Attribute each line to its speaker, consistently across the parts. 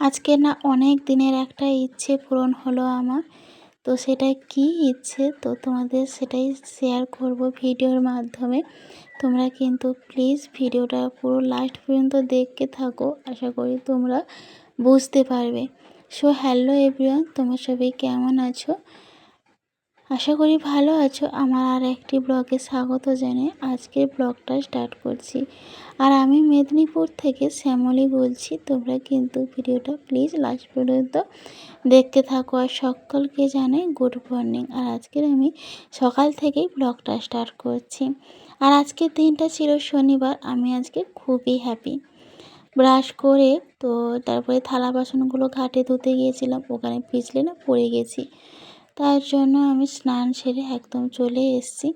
Speaker 1: আজকে না অনেক দিনের একটা ইচ্ছে পূরণ হলো আমার। তো সেটা কি ইচ্ছে তো তোমাদের সেটাই শেয়ার করব ভিডিওর মাধ্যমে। তোমরা কিন্তু প্লিজ ভিডিওটা পুরো লাস্ট পর্যন্ত দেখতে থাকো, আশা করি তোমরা বুঝতে পারবে। সো হ্যালো এভরিওয়ান, তোমরা সবাই কেমন আছো? আশা করি ভালো আছো। আমার আর একটি ব্লগে স্বাগত জানিয়ে আজকের ব্লগটা স্টার্ট করছি। আর আমি মেদিনীপুর থেকে শ্যামলী বলছি। তোমরা কিন্তু ভিডিওটা প্লিজ লাস্ট পর্যন্ত দেখতে থাকো। আর সকলকে জানাই গুড মর্নিং। আর আজকের আমি সকাল থেকেই ব্লগটা স্টার্ট করছি। আর আজকের দিনটা ছিল শনিবার। আমি আজকে খুবই হ্যাপি। ব্রাশ করে তো তারপরে থালা বাসনগুলো ঘাটে ধুতে গিয়েছিলাম, ওখানে পিছলে না পড়ে গেছি। তার জন্য আমি স্নান সেরে একদম চলে এসেছি।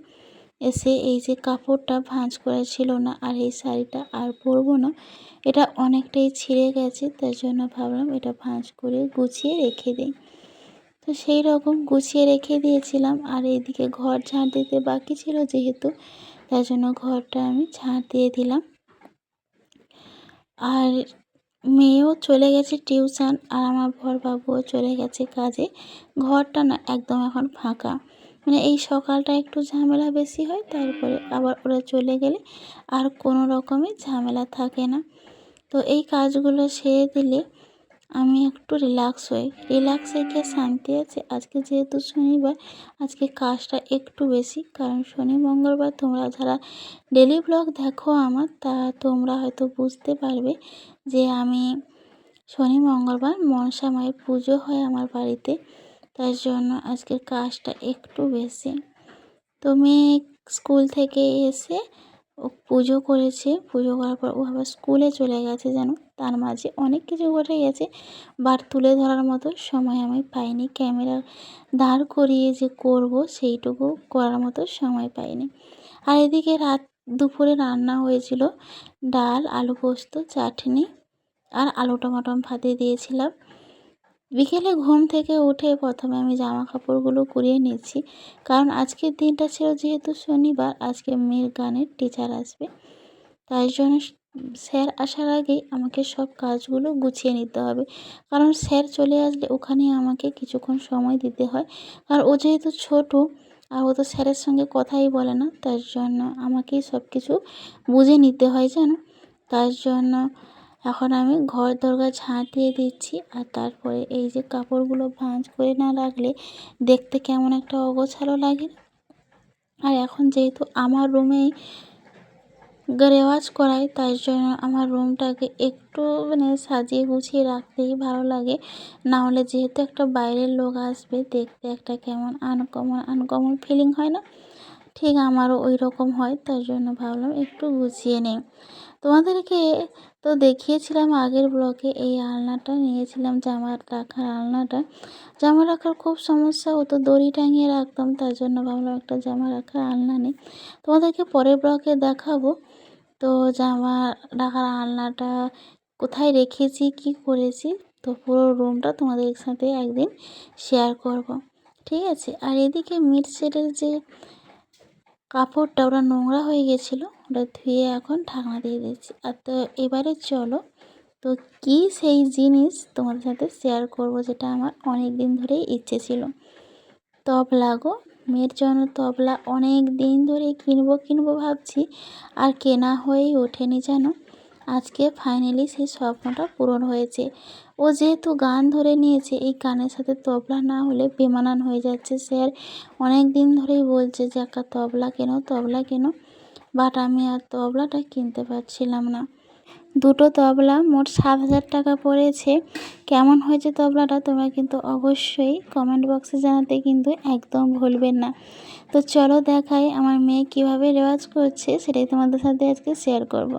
Speaker 1: এসে এই যে কাপড়টা ভাঁজ করা ছিল না, আর এই শাড়িটা আর পরবো না, এটা অনেকটাই ছিঁড়ে গেছে। তার জন্য ভাবলাম এটা ভাঁজ করে গুছিয়ে রেখে দিই। তো সেই রকম গুছিয়ে রেখে দিয়েছিলাম। আর এইদিকে ঘর ঝাঁট দিতে বাকি ছিল যেহেতু, তার জন্য ঘরটা আমি ঝাঁট দিয়ে দিলাম। আর মেয়েও চলে গেছে টিউশন, আর আমার বরবাবুও চলে গেছে কাজে। ঘরটা না একদম এখন ফাঁকা। মানে এই সকালটা একটু ঝামেলা বেশি হয়, তারপরে আবার ওরা চলে গেলে আর কোনো রকমের ঝামেলা থাকে না। তো এই কাজগুলো সেরে দিলে আমি একটু রিল্যাক্স হই। রিল্যাক্স হয়ে শান্তি আছে। আজকে যেহেতু শনিবার, আজকে কাজটা একটু বেশি, কারণ শনি মঙ্গলবার তোমরা যারা ডেলি ব্লগ দেখো আমার, তা তোমরা হয়তো বুঝতে পারবে যে আমি শনি মঙ্গলবার মনসা মায়ের পুজো হয় আমার বাড়িতে। তার জন্য আজকের কাজটা একটু বেশি। তো মেয়ে স্কুল থেকে এসে ও পুজো করেছে। পুজো করার পর ও আবার স্কুলে চলে গেছে। যেন তার মাঝে অনেক কিছু ঘটে গেছে, বাট তুলে ধরার মতো সময় আমি পাইনি। ক্যামেরা দাঁড় করিয়ে যে করব সেইটুকু করার মতো সময় পাইনি। আর এদিকে দুপুরে রান্না হয়েছিল ডাল, আলু পোস্ত, চাটনি আর আলু টমাটম ভাতে দিয়েছিলাম। বিকেলে ঘুম থেকে উঠে প্রথমে আমি জামা কাপড়গুলো কুড়িয়ে নিচ্ছি, কারণ আজকের দিনটা ছিল যেহেতু শনিবার, আজকে মেয়ের গানের টিচার আসবে। তাই জন্য স্যার আসার আগেই আমাকে সব কাজগুলো গুছিয়ে নিতে হবে, কারণ স্যার চলে আসলে ওখানে আমাকে কিছুক্ষণ সময় দিতে হয়। আর ও যেহেতু ছোটো, আর ও তো স্যারের সঙ্গে কথাই বলে না, তার জন্য আমাকেই সব কিছু বুঝে নিতে হয় জানো। তার জন্য এখন আমি ঘর দরজা ঝাঁট দিয়ে দিচ্ছি। আর তারপরে এই যে কাপড়গুলো ভাঁজ করে না রাখলে দেখতে কেমন একটা অগোছালো লাগে। আর এখন যেহেতু আমার রুমেই রেওয়াজ করাই, তাই জন্য আমার রুমটাকে একটু মানে সাজিয়ে গুছিয়ে রাখতেই ভালো লাগে। না হলে যেহেতু একটা বাইরের লোক আসবে, দেখতে একটা কেমন আনকমন ফিলিং হয় না, ঠিক আমারও ওই রকম হয়। তার জন্য ভাবলাম একটু গুছিয়ে নেই। তোমাদেরকে তো দেখিয়েছিলাম আগের ব্লগে, এই আলনাটা নিয়েছিলাম, জামা রাখার আলনাটা। জামা রাখার খুব সমস্যা হতো, দড়ি টাঙিয়ে রাখতাম, তার জন্য ভাবলাম একটা জামা রাখার আলনা নেই। তোমাদেরকে পরের ব্লগে দেখাবো তো জামা রাখার আলনাটা কোথায় রেখেছি, কি করেছি। তো পুরো রুমটা তোমাদের সাথে একদিন শেয়ার করব, ঠিক আছে। আর এদিকে মিড সেটের যে কাপড়টা, ওটা নোংরা হয়ে গেছিলো, ওটা ধুয়ে এখন ঢাকনা দিয়ে দিচ্ছি। আর তো এবারে চলো, তো কি সেই জিনিস তোমাদের সাথে শেয়ার করব, যেটা আমার অনেক দিন ধরেই ইচ্ছে ছিল। তবলা গো, মেয়ের জন্য তবলা অনেক দিন ধরে কিনবো ভাবছি, আর কেনা হয়েই ওঠেনি যেন। আজকে ফাইনালি সেই স্বপ্নটা পূরণ হয়েছে। ও যেহেতু গান ধরে নিয়েছে, এই গানের সাথে তবলা না হলে বেমানান হয়ে যাচ্ছে। স্যার অনেক দিন ধরেই বলছে যে একটা তবলা কেনো, বাট আমি আর তবলাটা কিনতে পারছিলাম না। দুটো তবলা মোট 7,000 টাকা পড়েছে। কেমন হয়েছে তবলাটা তোমরা কিন্তু অবশ্যই কমেন্ট বক্সে জানাতে কিন্তু একদম ভুলবেন না। তো চলো দেখাই আমার মেয়ে কীভাবে রেওয়াজ করছে, সেটাই তোমাদের সাথে আজকে শেয়ার করব।